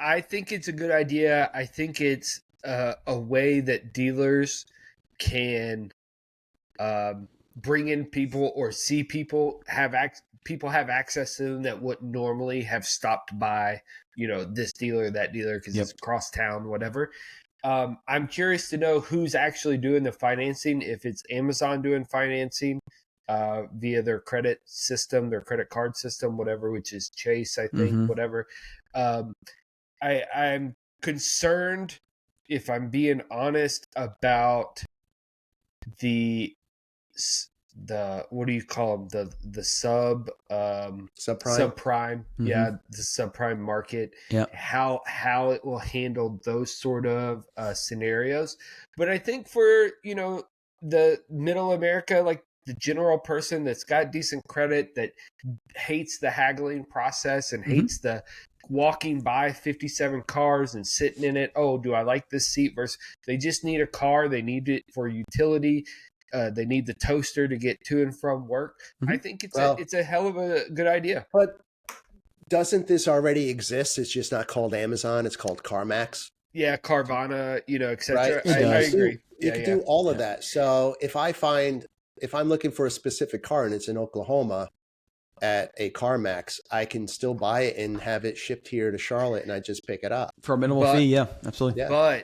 B: I think it's a good idea. I think it's a way that dealers can bring in people or see people have access to them that wouldn't normally have stopped by, this dealer, that dealer, because it's across town, whatever. I'm curious to know who's actually doing the financing. If it's Amazon doing financing via their credit system, their credit card system, whatever, which is Chase, I think, whatever. I'm concerned, if I'm being honest, about the what do you call them, the subprime the subprime market, how it will handle those sort of scenarios. But I think for the middle America, like the general person that's got decent credit, that hates the haggling process and hates the walking by 57 cars and sitting in it, do I like this seat, versus they just need a car, they need it for utility, they need the toaster to get to and from work. I think it's a hell of a good idea.
C: But doesn't this already exist? It's just not called Amazon. It's called CarMax.
B: Yeah, Carvana, etc.
C: Right?
B: I agree.
C: You can do all of that. So if I find if I'm looking for a specific car and it's in Oklahoma at a CarMax, I can still buy it and have it shipped here to Charlotte, and I just pick it up
A: For a minimal fee, yeah, absolutely.
C: Yeah.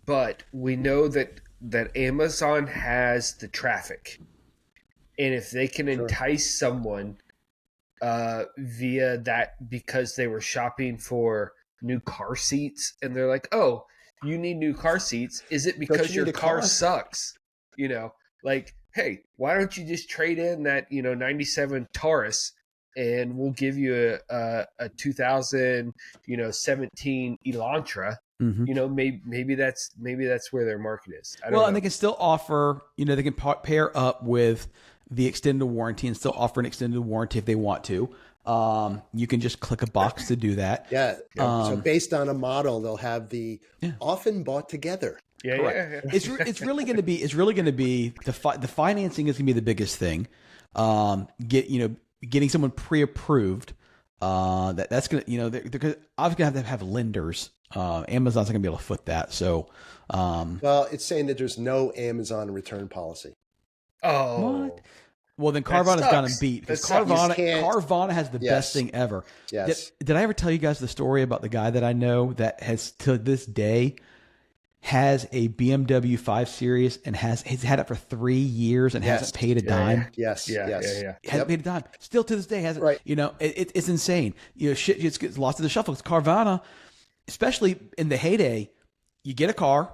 B: But we know that Amazon has the traffic, and if they can entice someone via that because they were shopping for new car seats, and they're like, "Oh, you need new car seats? Is it because your car sucks?" You know, like, hey, why don't you just trade in that 97 Taurus, and we'll give you a 2017 Elantra. Maybe that's where their market is. I don't know.
A: And they can still offer, they can pair up with the extended warranty and still offer an extended warranty if they want to. You can just click a box to do that.
C: Yeah. So based on a model, they'll have the often bought together.
B: Yeah.
A: It's really going to be the financing is going to be the biggest thing. Getting someone pre-approved. That's going to, they're obviously going to have lenders. Amazon's not going to be able to foot that. So,
C: well, it's saying that there's no Amazon return policy.
B: Oh,
A: what? Well, then Carvana's got them beat because Carvana has the best thing ever.
C: Yes.
A: Did I ever tell you guys the story about the guy that I know that has to this day has a BMW 5 Series and has had it for 3 years and hasn't paid a dime?
C: Yes.
A: Hasn't paid a dime. Still to this day hasn't.
C: Right.
A: It's insane. Shit just gets lost in the shuffle. It's Carvana, especially in the heyday. You get a car,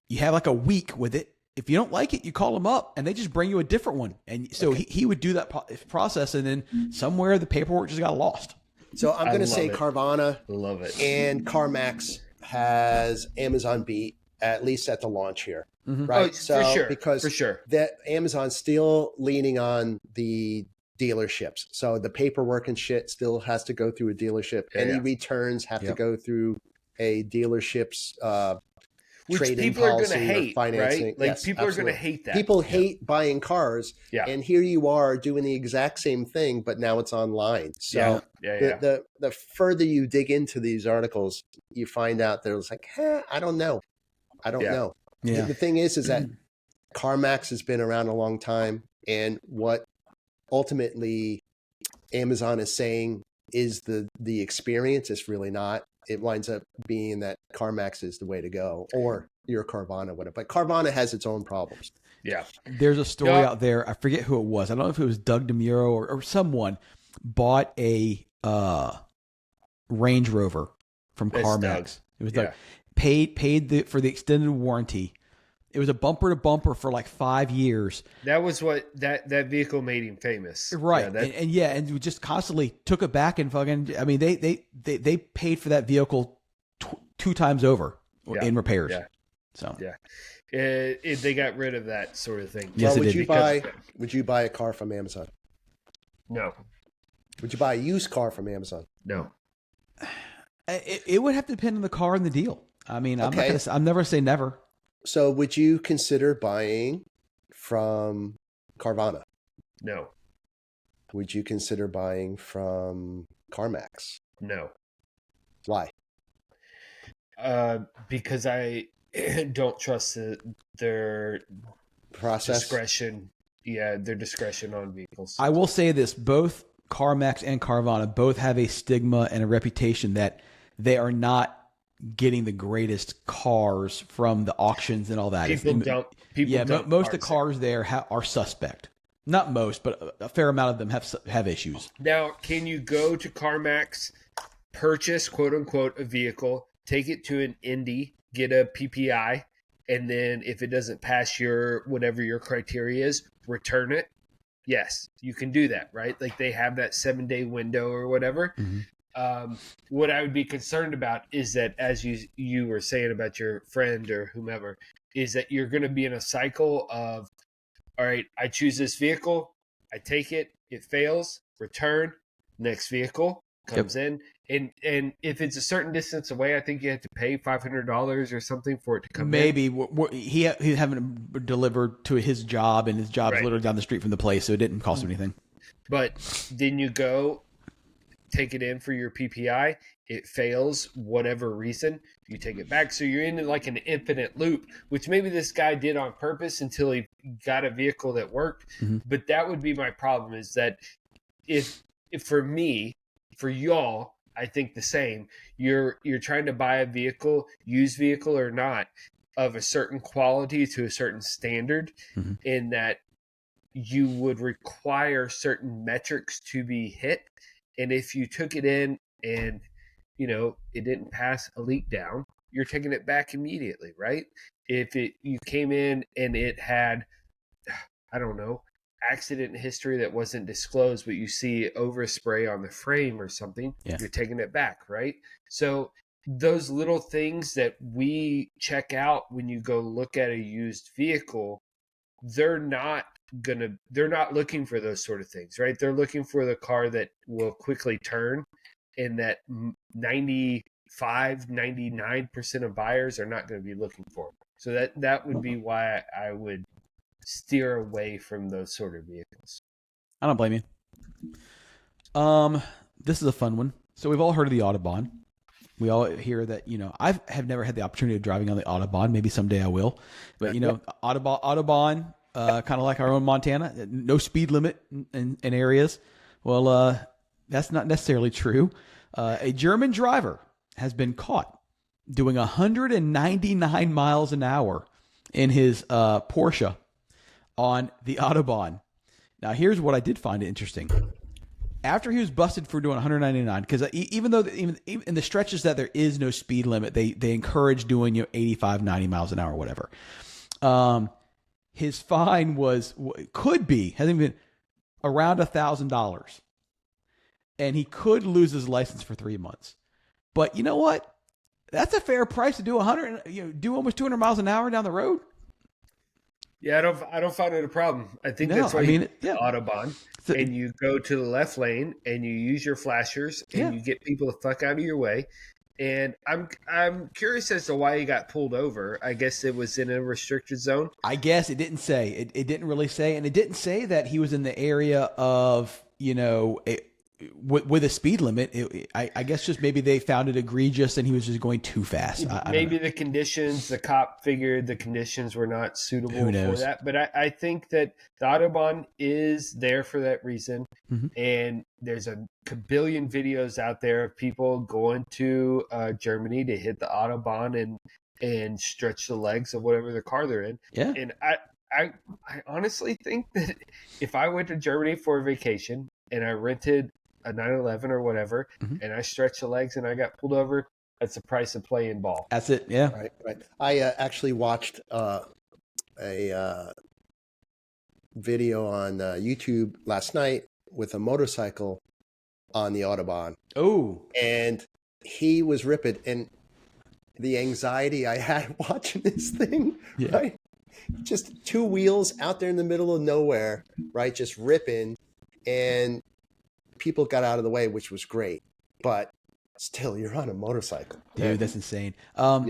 A: you have like a week with it. If you don't like it, you call them up and they just bring you a different one. And so he would do that process, and then somewhere the paperwork just got lost.
C: So I'm going to say Carvana
B: love it.
C: And CarMax has Amazon beat, at least at the launch here.
A: Mm-hmm.
C: Right.
B: Oh,
C: so
B: for sure.
C: Because
B: for sure.
C: that Amazon's still leaning on the dealerships. So the paperwork and shit still has to go through a dealership. Any returns have to go through a dealership's
B: which
C: trading
B: people are going to
C: policy
B: hate,
C: or financing.
B: right? Like,
C: yes,
B: people
C: absolutely.
B: are going to hate that.
C: People hate buying cars, and here you are doing the exact same thing, but now it's online. So the further you dig into these articles, you find out there's like, I don't know. Yeah. The thing is that CarMax has been around a long time, and what ultimately Amazon is saying is the experience is really not. It winds up being that CarMax is the way to go, or your Carvana, whatever. But Carvana has its own problems.
B: Yeah.
A: There's a story out there. I forget who it was. I don't know if it was Doug DeMuro or someone bought a Range Rover from CarMax. It was Doug. Paid for the extended warranty. It was a bumper to bumper for like 5 years.
B: That was what that vehicle made him famous,
A: right? And we just constantly took it back and fucking. I mean, they paid for that vehicle 2 times over in repairs.
B: Yeah.
A: So
B: they got rid of that sort of thing.
C: Yes, would you buy a car from Amazon?
B: No.
C: Would you buy a used car from Amazon?
B: No.
A: It would have to depend on the car and the deal. I mean, I'm never say never.
C: So would you consider buying from Carvana?
B: No.
C: Would you consider buying from CarMax?
B: No.
C: Why?
B: Because I don't trust their
C: process
B: discretion. Yeah, their discretion on vehicles.
A: I will say this: both CarMax and Carvana both have a stigma and a reputation that they are not getting the greatest cars from the auctions and all that. Most of the cars there are suspect. Not most, but a fair amount of them have issues.
B: Now, can you go to CarMax, purchase quote unquote a vehicle, take it to an Indy, get a PPI, and then if it doesn't pass whatever your criteria is, return it? Yes, you can do that, right? Like they have that 7-day window or whatever. Mm-hmm. What I would be concerned about is that, as you were saying about your friend or whomever, is that you're going to be in a cycle of, all right, I choose this vehicle, I take it, it fails, return, next vehicle comes in, and if it's a certain distance away, I think you have to pay $500 or something for it to come in.
A: Maybe he having it delivered to his job, and his job is literally down the street from the place, so it didn't cost him anything.
B: But then you go take it in for your PPI, it fails, whatever reason, you take it back. So you're in like an infinite loop, which maybe this guy did on purpose until he got a vehicle that worked.
A: Mm-hmm.
B: But that would be my problem, is that if for me, for y'all, I think the same. You're trying to buy a vehicle, used vehicle or not, of a certain quality to a certain standard,
A: Mm-hmm.
B: in that you would require certain metrics to be hit. And if you took it in and, you know, it didn't pass a leak down, you're taking it back immediately, right? If you came in and it had, I don't know, accident history that wasn't disclosed, but you see overspray on the frame or something, you're taking it back, right? So those little things that we check out when you go look at a used vehicle, they're not looking for those sort of things, right? They're looking for the car that will quickly turn, and that 99% of buyers are not going to be looking for. So that would be why I would steer away from those sort of vehicles.
A: I don't blame you. This is a fun one. So we've all heard of the Autobahn. We all hear that, you know, I have never had the opportunity of driving on the Autobahn. Maybe someday I will. But, you know, Autobahn, kind of like our own Montana, no speed limit in areas. Well, that's not necessarily true. A German driver has been caught doing 199 miles an hour in his Porsche on the Autobahn. Now, here's what I did find interesting. After he was busted for doing 199, because even though even in the stretches that there is no speed limit, they encourage doing 85, 90 miles an hour, whatever. His fine hasn't been around $1,000, and he could lose his license for 3 months. But you know what? That's a fair price to do do almost 200 miles an hour down the road.
B: Yeah, I don't find it a problem. I think that's why you get the Autobahn, and you go to the left lane and you use your flashers and you get people the fuck out of your way. And I'm curious as to why he got pulled over. I guess it was in a restricted zone.
A: I guess it didn't say. It didn't really say, and it didn't say that he was in the area of with a speed limit. I guess just maybe they found it egregious and he was just going too fast.
B: Maybe the conditions, the cop figured the conditions were not suitable for that. But I think that the Autobahn is there for that reason.
A: Mm-hmm.
B: And there's a billion videos out there of people going to Germany to hit the Autobahn and stretch the legs of whatever the car they're in.
A: Yeah.
B: And I honestly think that if I went to Germany for a vacation and I rented a 911 or whatever,
A: mm-hmm.
B: and I stretched the legs and I got pulled over, that's the price of playing ball.
A: That's it. Yeah.
C: Right. I actually watched a video on YouTube last night with a motorcycle on the Autobahn.
A: Oh.
C: And he was ripping, and the anxiety I had watching this thing, right? Just two wheels out there in the middle of nowhere, right? Just ripping, and people got out of the way, which was great. But still, you're on a motorcycle.
A: Dude, that's insane. I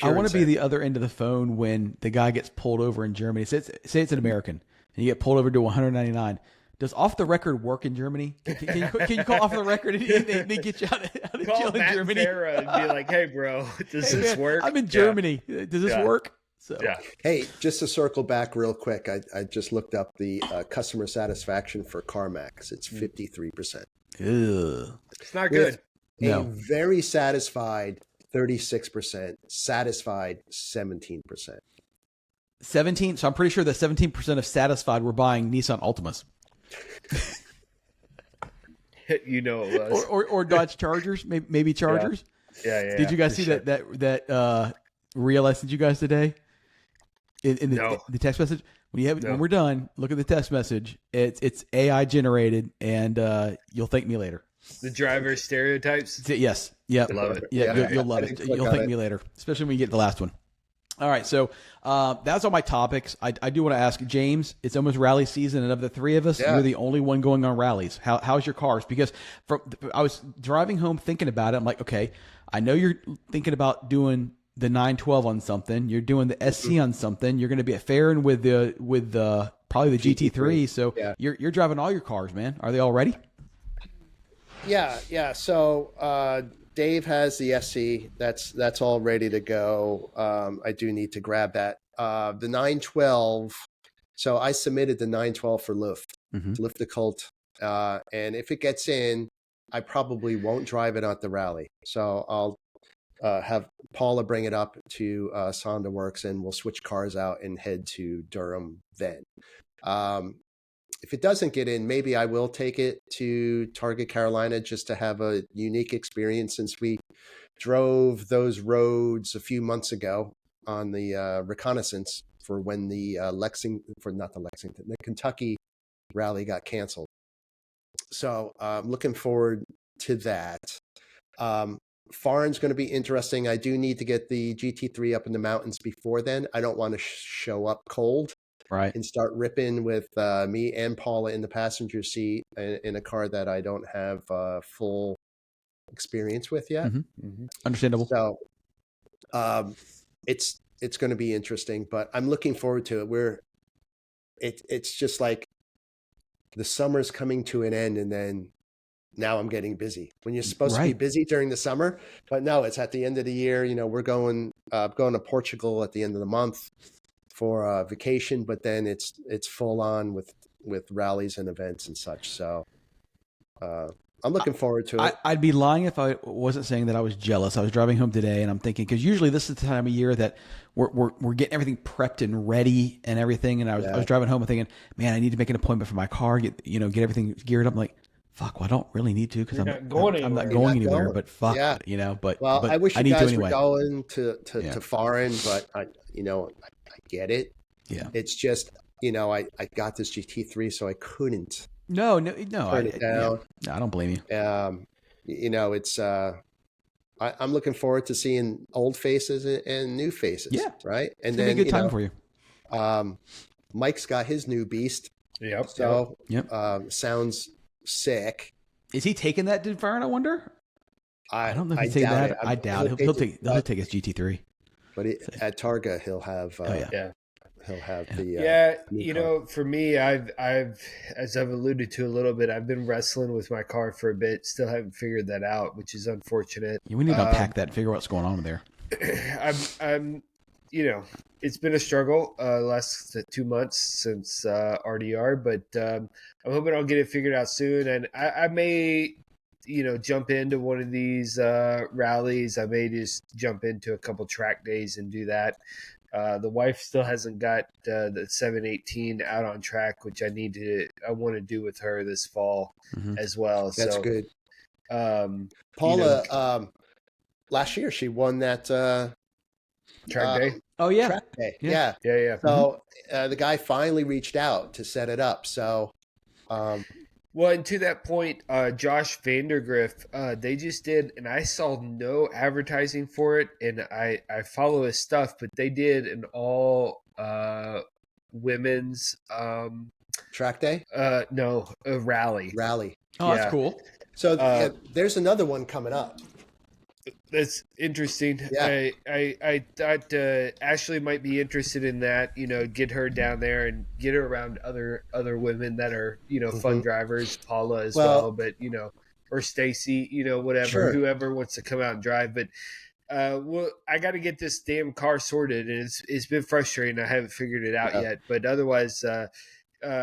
A: want to be the other end of the phone when the guy gets pulled over in Germany. Say it's an American, and you get pulled over to 199. Does off the record work in Germany? Can you call off the record and they get you out of jail in Germany?
B: Sarah and be like, "Hey, bro, does this work?
A: I'm in Germany. Does this work?" So.
B: Yeah.
C: Hey, just to circle back real quick, I just looked up the customer satisfaction for CarMax. It's 53%.
A: Ugh.
B: It's not good.
C: A very satisfied 36%, satisfied 17%.
A: 17. So I'm pretty sure that 17% of satisfied were buying Nissan Altimas.
B: You know it was.
A: or Dodge Chargers, maybe Chargers.
B: Yeah.
A: Did you guys see that real I sent you guys today? In the text message? When we're done, look at the text message. It's AI generated, and you'll thank me later.
B: The driver stereotypes?
A: Yes. Yeah.
B: Love it.
A: Yeah, you'll love it. You'll thank me later, especially when you get to the last one. All right, so that's all my topics. I do want to ask, James, it's almost rally season, and of the three of us, you're the only one going on rallies. How's your cars? Because I was driving home thinking about it. I'm like, okay, I know you're thinking about doing the 912 on something. You're doing the SC on something. You're going to be at Farron with the probably the GT3. So you're driving all your cars, man. Are they all ready?
C: Yeah. So Dave has the SC. That's all ready to go. I do need to grab that. The 912. So I submitted the 912 for Luft the Cult. And if it gets in, I probably won't drive it at the rally. So I'll have Paula bring it up to Sonda Works, and we'll switch cars out and head to Durham then. If it doesn't get in, maybe I will take it to Target Carolina just to have a unique experience, since we drove those roads a few months ago on the reconnaissance for when the the Kentucky rally got canceled. So I'm looking forward to that. Foreign's going to be interesting. I do need to get the GT3 up in the mountains before then. I don't want to show up cold.
A: Right.
C: And start ripping with me and Paula in the passenger seat in a car that I don't have full experience with yet.
A: Understandable.
C: So it's going to be interesting, but I'm looking forward to it. It's just like the summer's coming to an end, and then now I'm getting busy when you're supposed to be busy during the summer. But no, it's at the end of the year. We're going to Portugal at the end of the month for vacation, but then it's full on with rallies and events and such. So I'm looking forward to it.
A: I'd be lying if I wasn't saying that I was jealous. I was driving home today, and I'm thinking, because usually this is the time of year that we're getting everything prepped and ready and everything. And I was driving home and thinking, man, I need to make an appointment for my car, get everything geared up. I'm like, fuck, well, I don't really need to, because I'm not going anywhere. But fuck, but
C: I wish
A: I
C: you
A: need
C: guys
A: to anyway.
C: were going to foreign, but I get it.
A: Yeah.
C: It's just, I got this GT3, so I couldn't.
A: No.
C: Turn it down.
A: No, I don't blame you.
C: It's, I'm looking forward to seeing old faces and new faces.
A: Yeah.
C: Right. And
A: it's
C: then,
A: be a good time for you.
C: Mike's got his new beast.
B: Yep.
C: So, sounds sick.
A: Is he taking that to Farron, I wonder? I don't know if he's taking that. I doubt it. He'll take his GT3.
C: But at Targa, he'll have he'll have the
B: for me, I've as I've alluded to a little bit, I've been wrestling with my car for a bit, still haven't figured that out, which is unfortunate.
A: We need to unpack that and figure out what's going on there.
B: I'm it's been a struggle last 2 months since RDR, but I'm hoping I'll get it figured out soon, and I may jump into one of these rallies. I may just jump into a couple track days and do that. The wife still hasn't got the 718 out on track, which I want to do with her this fall as well.
C: That's good. Paula, last year she won that
B: track day.
A: Oh yeah,
C: track day.
B: Yeah.
C: So the guy finally reached out to set it up. So.
B: Well, and to that point, Josh Vandergriff, they just did, and I saw no advertising for it, and I follow his stuff, but they did an all women's
C: track day.
B: No, a rally.
A: Oh, that's cool.
C: So there's another one coming up.
B: That's interesting.
C: Yeah.
B: I thought Ashley might be interested in that. Get her down there and get her around other women that are fun drivers. Paula as well, but or Stacy, whatever, whoever wants to come out and drive. But I got to get this damn car sorted, and it's been frustrating. I haven't figured it out yet. But otherwise,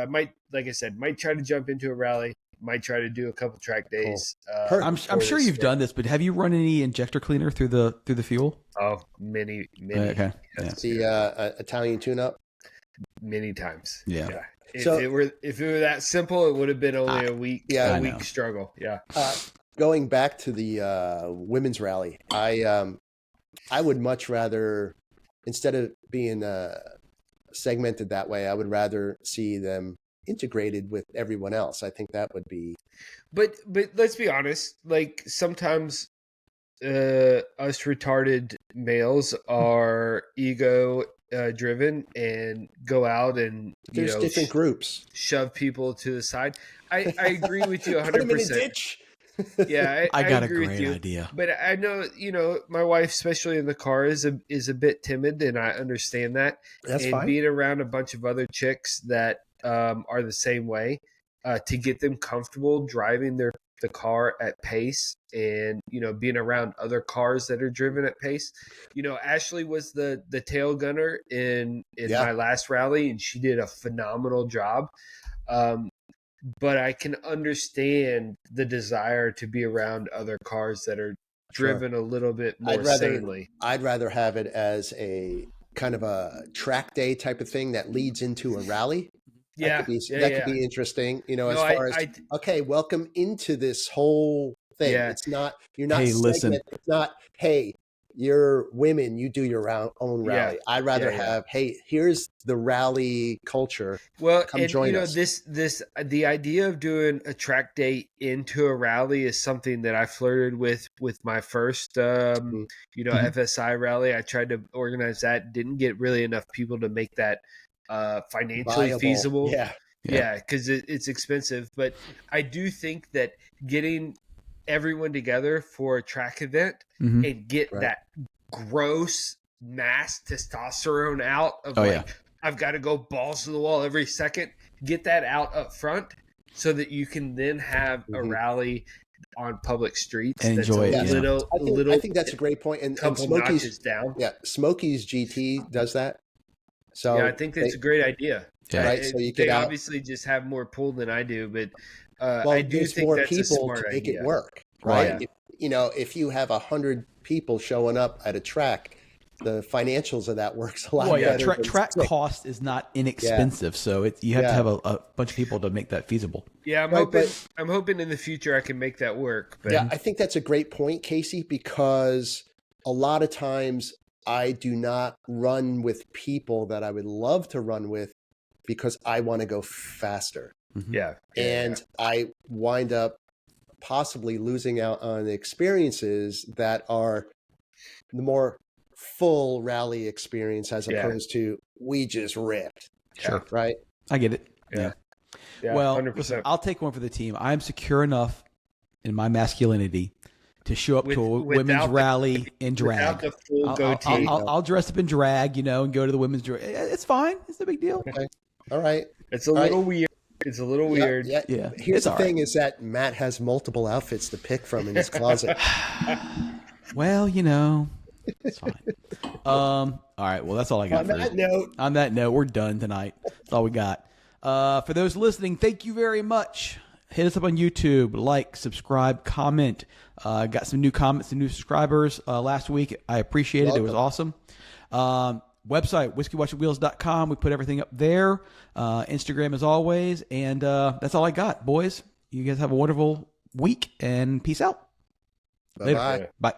B: might try to jump into a rally. Might try to do a couple track days.
C: Cool.
A: I'm sure you've done this, but have you run any injector cleaner through the fuel?
B: Oh, many.
A: Okay.
B: Yes.
C: The Italian tune-up.
B: Many times.
A: Yeah.
B: If it were that simple, it would have been only a week struggle. Yeah.
C: Going back to the women's rally, I would much rather, instead of being segmented that way, I would rather see them integrated with everyone else. I think that would be.
B: But let's be honest. Like sometimes, us retarded males are ego driven and go out and
C: there's different groups
B: shove people to the side. I agree with you 100%. Yeah,
A: I got
B: agree
A: a great
B: with you.
A: idea.
B: But I know, my wife, especially in the car, is a bit timid, and I understand that.
C: That's
B: and
C: fine.
B: Being around a bunch of other chicks that are the same way, to get them comfortable driving the car at pace, and being around other cars that are driven at pace. Ashley was the tail gunner in my last rally, and she did a phenomenal job. But I can understand the desire to be around other cars that are driven a little bit more sanely.
C: I'd rather have it as a kind of a track day type of thing that leads into a rally. That could be interesting, okay, welcome into this whole thing. Yeah. It's not, you're not,
A: hey, listen,
C: it's not, hey, you're women, you do your own rally. I'd rather have, hey, here's the rally culture.
B: Well,
C: come join us.
B: The idea of doing a track day into a rally is something that I flirted with my first, FSI rally. I tried to organize that, didn't get really enough people to make that financially feasible. Yeah, because it's expensive. But I do think that getting everyone together for a track event and get that gross mass testosterone out of I've got to go balls to the wall every second, get that out up front so that you can then have a rally on public streets
A: and enjoy it.
C: I think that's a great point. And Smokey's
B: down.
C: Yeah, Smokey's GT does that. So
B: I think that's a great idea.
C: Yeah. Right. So
B: they obviously just have more pull than I do, but I do think
C: more
B: that's
C: people
B: a smart
C: to make
B: idea.
C: it work. Right. Yeah. If you have 100 people showing up at a track, the financials of that works a lot better.
A: Track cost is not inexpensive, so you have to have a bunch of people to make that feasible.
B: Yeah, I'm hoping in the future I can make that work. But
C: I think that's a great point, Casey, because a lot of times I do not run with people that I would love to run with because I want to go faster. And I wind up possibly losing out on experiences that are the more full rally experience as opposed to we just ripped.
A: Sure.
C: Right?
A: I get it.
B: Yeah,
A: well,
B: 100%.
A: Listen, I'll take one for the team. I'm secure enough in my masculinity to show up to a women's rally in drag.
B: Without the full goatee.
A: I'll dress up in drag, and go to the women's drag. It's fine. It's no big deal.
C: Okay. All right.
B: It's a little weird. It's a little weird.
C: Yeah. Here's the thing is that Matt has multiple outfits to pick from in his closet.
A: Well, it's fine. All right. Well, that's all I got. On that note, we're done tonight. That's all we got. For those listening, thank you very much. Hit us up on YouTube, like, subscribe, comment. Got some new comments and new subscribers last week. I appreciate it. It was awesome. Website, whiskeywatchwheels.com. We put everything up there. Instagram as always. And that's all I got, boys. You guys have a wonderful week and peace out.
C: Bye-bye.
A: Bye.